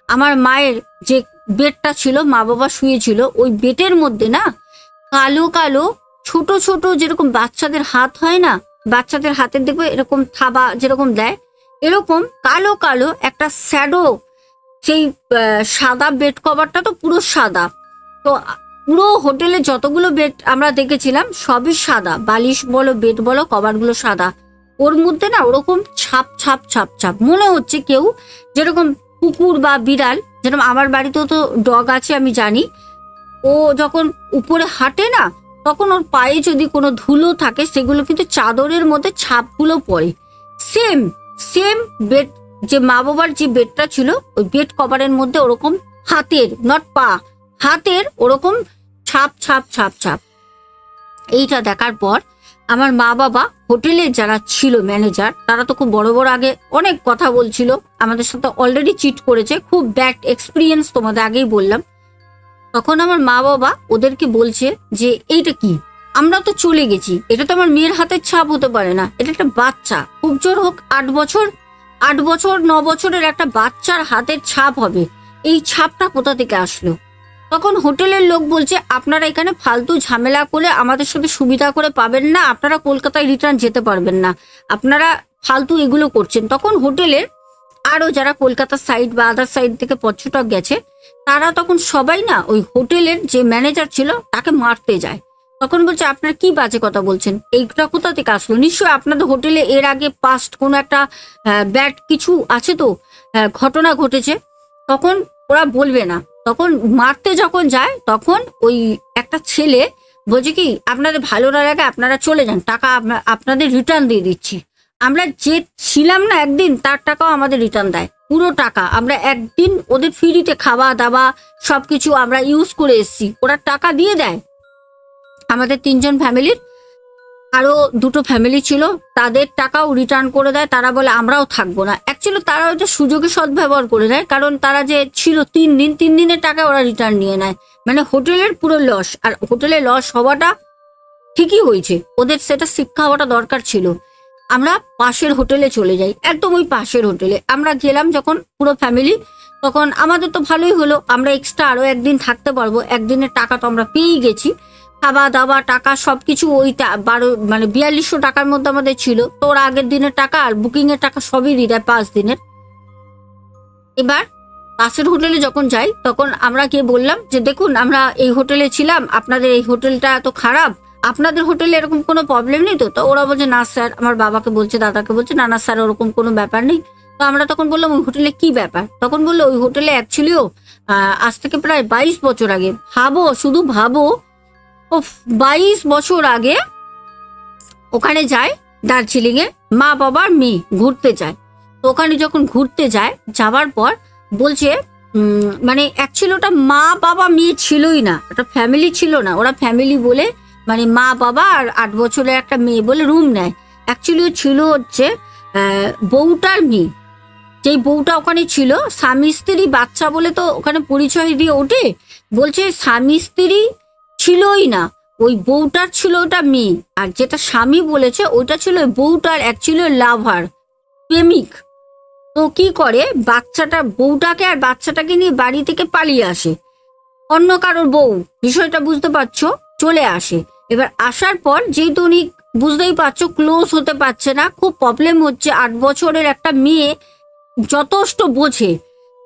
আমার মায়ের যে বেডটা ছিল, মা বাবা শুয়েছিল, ওই বেডের মধ্যে না কালো কালো ছোট ছোট, যেরকম বাচ্চাদের হাত হয় না, বাচ্চাদের হাতের দেখবে এরকম থাবা যেরকম দেয়, এরকম কালো কালো একটা শ্যাডো সেই সাদা বেড কভারটা তো পুরো সাদা। তো পুরো হোটেলে যতগুলো বেড আমরা দেখেছিলাম সবই সাদা, বালিশ বলো বেড বলো কভারগুলো সাদা। ওর মধ্যে না ওরকম ছাপ ছাপ ছাপ ছাপ মনে হচ্ছে কেউ, যেরকম কুকুর বা বিড়াল, যেরকম আমার বাড়িতেও তো ডগ আছে আমি জানি, ও যখন উপরে হাঁটে না তখন ওর পায়ে যদি কোনো ধুলো থাকে সেগুলো কিন্তু চাদরের মধ্যে ছাপগুলো পড়ে। সেম সেম বেড, যে মা বাবার যে বেডটা ছিল ওই বেড কভারের মধ্যে ওরকম হাতের, নট পা, হাতের ওরকম ছাপ ছাপ ছাপ ছাপ। এইটা দেখার পর আমার মা বাবা, হোটেলের যারা ছিল ম্যানেজার, তারা তো খুব বড় বড় আগে অনেক কথা বলছিল, আমাদের সাথে অলরেডি চিট করেছে, খুব ব্যাড এক্সপিরিয়েন্স তোমাদের আগেই বললাম। তখন আমার মা বাবা ওদেরকে বলছে যে এইটা কি, আমরা তো চলে গেছি, এটা তো আমার মেয়ের হাতের ছাপ হতে পারে না, এটা একটা বাচ্চা, খুব জোর হোক 8 বছর 9 বছরের একটা বাচ্চার হাতের ছাপ হবে, এই ছাপটা কোথা থেকে আসলো? তখন হোটেলের লোক বলছে আপনারা এখানে ফালতু ঝামেলা করে আমাদের সাথে সুবিধা করে পাবেন না, আপনারা কলকাতায় রিটার্ন যেতে পারবেন না, আপনারা ফালতু এগুলো করছেন। তখন হোটেলের আরো যারা কলকাতার সাইড বা আদার সাইড থেকে পর্যটক গেছে তারা তখন সবাই না ওই হোটেলের যে ম্যানেজার ছিল তাকে মারতে যায়। তখন বলছে আপনারা কি বাজে কথা বলছেন, এইটা কোথা থেকে আসলো? নিশ্চয়ই আপনাদের হোটেলে এর আগে পাস্ট কোনো একটা ব্যাড কিছু আছে, তো ঘটনা ঘটেছে। তখন ওরা বলবে না। তখন মারতে যখন যায় তখন ওই একটা ছেলে বলছে কি আপনাদের ভালো না লাগে আপনারা চলে যান, টাকা আপনাদের রিটার্ন দিয়ে দিচ্ছি। আমরা যে ছিলাম না একদিন তার টাকাও আমাদের রিটার্ন দেয়, পুরো টাকা। আমরা একদিন ওদের ফ্রিতে খাওয়া দাওয়া সবকিছু আমরা ইউজ করে এসেছি, ওরা টাকা দিয়ে দেয়। আমাদের 3 জন ফ্যামিলির আরো 2টো ফ্যামিলি ছিল, তাদের টাকাও রিটার্ন করে দেয়। তারা বলে আমরাও থাকবো না। অ্যাকচুয়ালি তারা ওইটা সুযোগে সদ্ব্যবহার করে নেয়, কারণ তারা যে ছিল 3 দিন, 3 দিনের টাকা ওরা রিটার্ন নিয়ে নেয়। মানে হোটেলের পুরো লস। আর হোটেলে লস হওয়াটা ঠিকই হয়েছে, ওদের সেটা শিক্ষা হওয়াটা দরকার ছিল। আমরা পাশের হোটেলে চলে যাই, একদম ওই পাশের হোটেলে আমরা গেলাম যখন পুরো ফ্যামিলি, তখন আমাদের তো ভালোই হলো, আমরা এক্সট্রা আরো একদিন থাকতে পারবো। একদিনের টাকা তো আমরা পেয়েই গেছি, খাওয়া দাওয়া টাকা সবকিছু ওই 4200 টাকার মধ্যে আমাদের ছিল। তো ওরা আগের দিনের টাকা আর বুকিং এর টাকা সবই দিয়ে দেয় 5 দিনের। এবার পাশের হোটেলে যখন যাই তখন আমরা গিয়ে বললাম যে দেখুন আমরা এই হোটেলে ছিলাম, আপনাদের এই হোটেলটা এত খারাপ, আপনাদের হোটেলে এরকম কোনো প্রবলেম নেই তো? তো ওরা বলছে না স্যার, আমার বাবাকে বলছে, দাদাকে বলছে না না স্যার ওরকম কোনো ব্যাপার নেই। তো আমরা তখন বললাম ওই হোটেলে কি ব্যাপার? তখন বললো ওই হোটেলে অ্যাকচুয়ালিও আজ থেকে প্রায় 22 বছর আগে, ভাবো শুধু ভাবো, 22 বছর আগে ওখানে যায় দার্জিলিং এ মা বাবার মেয়ে ঘুরতে যায়। তো ওখানে যখন ঘুরতে যায়, যাওয়ার পর বলছে মানে অ্যাকচুয়ালি ওটা মা বাবা মেয়ে ছিলই না, ওটা ফ্যামিলি ছিল না। ওরা ফ্যামিলি বলে মানে মা বাবা আর 8 বছরের একটা মেয়ে বলে রুম নেয়। অ্যাকচুয়ালি ছিল হচ্ছে বউটার মেয়ে, যেই বউটা ওখানে ছিল স্বামী স্ত্রী বাচ্চা বলে তো ওখানে পরিচয় দিয়ে ওঠে। বলছে স্বামী স্ত্রী ছিলই না, ওই বউটার ছিল ওটা মেয়ে, আর যেটা স্বামী বলেছে ওইটা ছিল ওই বউটার অ্যাকচুয়ালি লাভার, প্রেমিক। তো কি করে বাচ্চাটা, বউটাকে আর বাচ্চাটাকে নিয়ে বাড়ি থেকে পালিয়ে আসে, অন্য কারোর বউ, বিষয়টা বুঝতে পারছো, চলে আসে। এবার আসার পর যেহেতু উনি বুঝতেই পারছো ক্লোজ হতে পারছে না, খুব প্রবলেম হচ্ছে। 8 বছরের একটা মেয়ে যথেষ্ট বোঝে,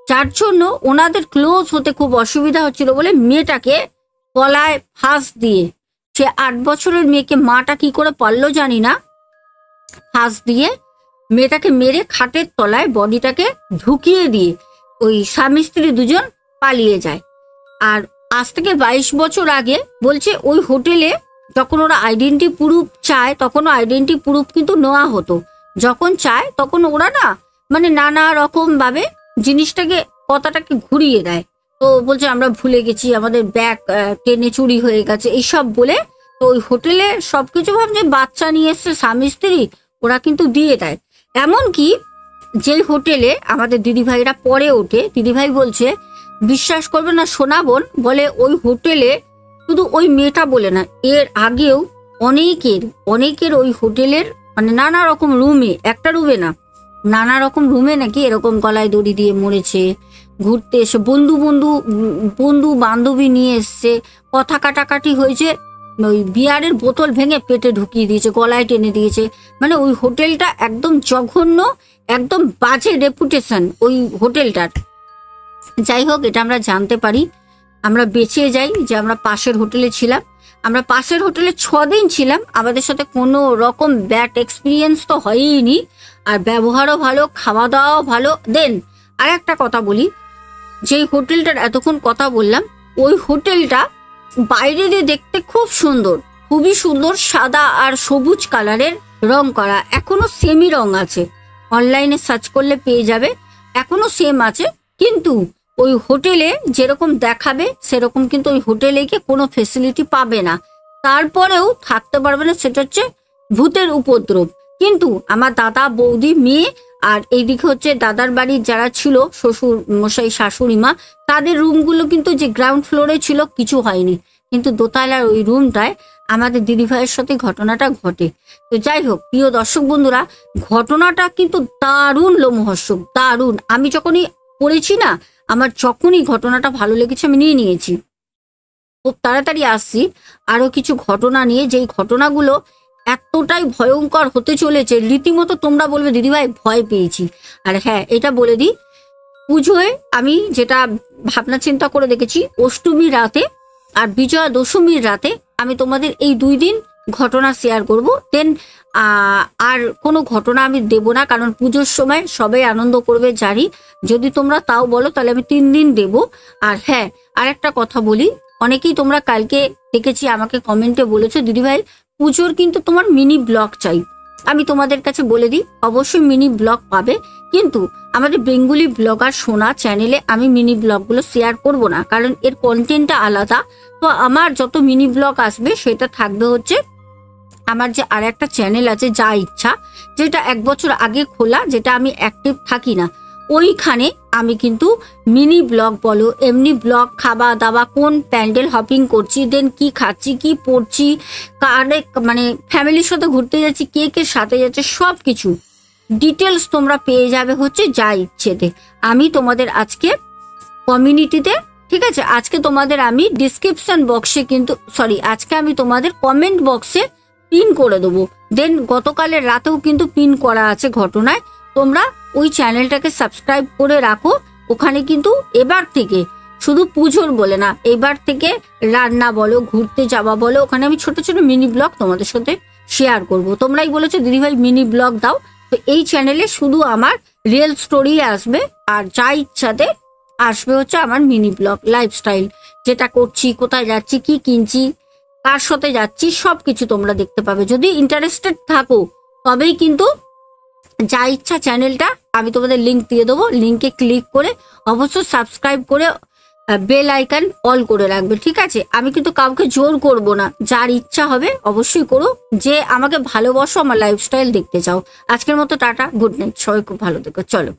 যার জন্য ওনাদের ক্লোজ হতে খুব অসুবিধা হচ্ছিল বলে মেয়েটাকে গলায় ফাঁস দিয়ে, সে 8 বছরের মেয়েকে মাটা কি করে পারলো জানি না, ফাঁস দিয়ে মেয়েটাকে মেরে খাটের তলায় বডিটাকে ঢুকিয়ে দিয়ে ওই স্বামী স্ত্রী দুজন পালিয়ে যায়। আর আজ থেকে 22 বছর আগে বলছে ওই হোটেলে যখন ওরা আইডেন্টি প্রুফ চায় তখন আইডেন্টি প্রুফ কিন্তু নেওয়া হতো, যখন চায় তখন ওরা না মানে নানা রকম ভাবে জিনিসটাকে কথাটাকে ঘুরিয়ে দেয়। তো বলছে আমরা ভুলে গেছি, আমাদের ব্যাগ ট্রেনে চুরি হয়ে গেছে, এইসব বলে। তো ওই হোটেলে সবকিছু ভাবছে বাচ্চা নিয়ে এসছে স্বামী স্ত্রী, ওরা কিন্তু দিয়ে দেয়। এমনকি যেই হোটেলে আমাদের দিদিভাইরা পরে ওঠে, দিদিভাই বলছে বিশ্বাস করবে না সোনা বোন, বলে ওই হোটেলে শুধু ওই মেয়েটা বলে না, এর আগেও অনেকের ওই হোটেলের মানে নানা রকম রুমে, একটা রুমে না নানা রকম রুমে নাকি এরকম গলায় দড়ি দিয়ে মরেছে। ঘুরতে এসে বন্ধু বান্ধবী নিয়ে এসছে, কথা কাটাকাটি হয়েছে, ওই বিয়ারের বোতল ভেঙে পেটে ঢুকিয়ে দিয়েছে, গলায় টেনে দিয়েছে। মানে ওই হোটেলটা একদম জঘন্য, একদম বাজে রেপুটেশন ওই হোটেলটার। যাই হোক, এটা আমরা জানতে পারি, আমরা বেঁচে যাই যে আমরা পাশের হোটেলে ছিলাম। আমরা পাশের হোটেলে 6 দিন ছিলাম, আমাদের সাথে কোনো রকম ব্যাড এক্সপিরিয়েন্স তো হয়ইনি, আর ব্যবহারও ভালো, খাওয়া দাওয়াও ভালো। দেন আর একটা কথা বলি, যেই হোটেলটার এতক্ষণ কথা বললাম, ওই হোটেলটা বাইরে দিয়ে দেখতে খুব সুন্দর, খুবই সুন্দর, সাদা আর সবুজ কালারের রং করা, এখনো সেমই রং আছে, অনলাইনে সার্চ করলে পেয়ে যাবে, এখনো সেম আছে। কিন্তু ওই হোটেলে যেরকম দেখাবে সেরকম কিন্তু ওই হোটেলে গিয়ে কোনো ফেসিলিটি পাবে না, তারপরেও থাকতে পারবে না, সেটা হচ্ছে ভূতের উপদ্রব। কিন্তু আমার দাদা, বৌদি, মেয়ে আর এইদিকে হচ্ছে দাদার বাড়ির যারা ছিল, শ্বশুর মশাই, শাশুড়ি মা, তাদের রুমগুলো কিন্তু যে গ্রাউন্ড ফ্লোরে ছিল কিছু হয়নি, কিন্তু দোতলার ওই রুমটায় আমাদের দিদিভাইয়ের সাথে ঘটনাটা ঘটে। তো যাই হোক প্রিয় দর্শক বন্ধুরা, ঘটনাটা কিন্তু দারুণ লোমহর্ষক, দারুণ। আমি যখনই পড়েছি না, আমার যখনই ঘটনাটা ভালো লেগেছে আমি নিয়ে নিয়েছি। খুব তাড়াতাড়ি আসছি আরো কিছু ঘটনা নিয়ে, যেই ঘটনাগুলো এতটাই ভয়ঙ্কর হতে চলেছে, রীতিমতো তোমরা বলবে দিদিভাই ভয় পেয়েছি। আর হ্যাঁ, এটা বলে দিই, পুজোয় আমি যেটা ভাবনা চিন্তা করে দেখেছি, অষ্টমীর রাতে আর বিজয়া দশমীর রাতে আমি তোমাদের এই 2 দিন ঘটনা শেয়ার করব। দেন আর কোনো ঘটনা আমি দেব না, কারণ পুজোর সময় সবাই আনন্দ করবে জানি। যদি তোমরা তাও বলো তাহলে আমি 3 দিন দেব। আর হ্যাঁ, আর একটা কথা বলি, অনেকেই তোমরা কালকে দেখেছি আমাকে কমেন্টে বলেছো দিদিভাই পুজোর কিন্তু তোমার মিনি ব্লগ চাই। আমি তোমাদের কাছে বলে দিই, অবশ্যই মিনি ব্লগ পাবে, কিন্তু আমাদের বেঙ্গলি ব্লগার সোনা চ্যানেলে আমি মিনি ব্লগগুলো শেয়ার করব না, কারণ এর কন্টেন্টটা আলাদা। তো আমার যত মিনি ব্লগ আসবে সেটা থাকবে হচ্ছে আমার যে আর একটা চ্যানেল আছে যা ইচ্ছা, যেটা 1 বছর আগে খোলা, যেটা আমি অ্যাক্টিভ থাকি না, ওইখানে আমি কিন্তু মিনি ব্লগ বলো, এমনি ব্লগ, খাওয়া দাওয়া, কোন প্যান্ডেল হপিং করছি, দেন কি খাচ্ছি, কি পড়ছি, কারে মানে ফ্যামিলির সাথে ঘুরতে যাচ্ছি, কে কে সাথে যাচ্ছে, সব কিছু ডিটেলস তোমরা পেয়ে যাবে হচ্ছে যা ইচ্ছেতে। আমি তোমাদের আজকে কমিউনিটিতে, ঠিক আছে, আজকে তোমাদের আমি ডিসক্রিপশন বক্সে কিন্তু আজকে আমি তোমাদের কমেন্ট বক্সে পিন করে দেবো। দেন গতকালের রাতেও কিন্তু পিন করা আছে ঘটনায়, তোমরা ওই চ্যানেলটাকে সাবস্ক্রাইব করে রাখো। ওখানে কিন্তু এবার থেকে শুধু পুজোর বলে না, এবার থেকে রান্না বলো, ঘুরতে যাওয়া বলো, ওখানে আমি ছোট ছোট মিনি ব্লগ তোমাদের সাথে শেয়ার করব। তোমরাই বলেছো দিদিভাই মিনি ব্লগ দাও, তো এই চ্যানেলে শুধু আমার রিয়েল স্টোরি আসবে, আর যা ইচ্ছাতে আসবে হচ্ছে আমার মিনি ব্লগ, লাইফস্টাইল, যেটা করছি, কোথায় যাচ্ছি, কি কিনছি, কার সাথে যাচ্ছি, সবকিছু তোমরা দেখতে পাবে। যদি ইন্টারেস্টেড থাকো তবেই কিন্তু যা ইচ্ছা চ্যানেলটা আমি তোমাদের লিঙ্ক দিয়ে দেবো, লিঙ্কে ক্লিক করে অবশ্যই সাবস্ক্রাইব করে বেল আইকন অল করে রাখবে, ঠিক আছে? আমি কিন্তু কাউকে জোর করব না, যার ইচ্ছা হবে অবশ্যই করো, যে আমাকে ভালোবাসো, আমার লাইফস্টাইল দেখতে চাও। আজকের মতো টাটা, গুড নাইট, সবাই খুব ভালো থেকো, চলো।